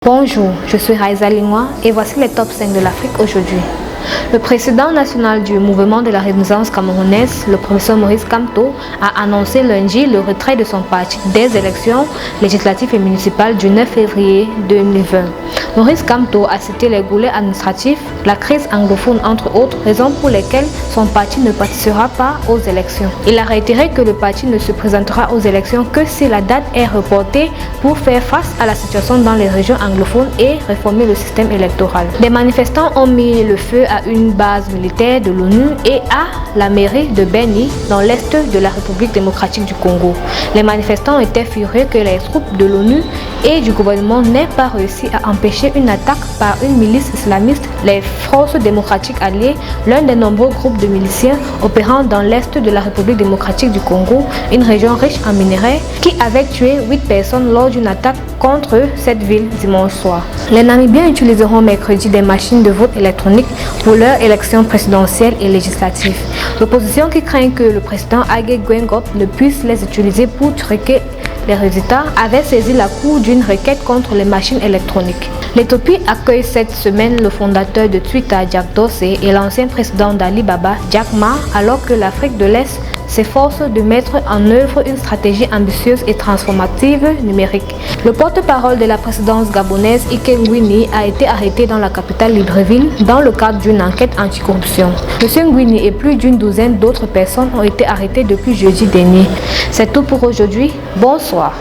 Bonjour, je suis Raïza Lingwa et voici les top 5 de l'Afrique aujourd'hui. Le président national du mouvement de la Renaissance camerounaise, le professeur Maurice Kamto, a annoncé lundi le retrait de son parti des élections législatives et municipales du 9 février 2020. Maurice Kamto a cité les goulets administratifs, la crise anglophone entre autres raisons pour lesquelles son parti ne participera pas aux élections. Il a réitéré que le parti ne se présentera aux élections que si la date est reportée pour faire face à la situation dans les régions anglophones et réformer le système électoral. Des manifestants ont mis le feu à une base militaire de l'ONU et à la mairie de Beni dans l'est de la République démocratique du Congo. Les manifestants étaient furieux que les troupes de l'ONU et du gouvernement n'aient pas réussi à empêcher une attaque par une milice islamiste, les forces démocratiques alliées, l'un des nombreux groupes de miliciens opérant dans l'est de la République démocratique du Congo, une région riche en minerais, qui avait tué 8 personnes lors d'une attaque contre cette ville dimanche soir. Les Namibiens utiliseront mercredi des machines de vote électronique pour leurs élections présidentielles et législatives. L'opposition qui craint que le président Hage Geingob ne puisse les utiliser pour truquer les résultats avait saisi la Cour d'une requête contre les machines électroniques. L'Éthiopie accueille cette semaine le fondateur de Twitter, Jack Dorsey, et l'ancien président d'Alibaba, Jack Ma, alors que l'Afrique de l'Est s'efforce de mettre en œuvre une stratégie ambitieuse et transformative numérique. Le porte-parole de la présidence gabonaise, Ike Ngwini, a été arrêté dans la capitale Libreville dans le cadre d'une enquête anticorruption. M. Ngwini et plus d'une douzaine d'autres personnes ont été arrêtées depuis jeudi dernier. C'est tout pour aujourd'hui. Bonsoir.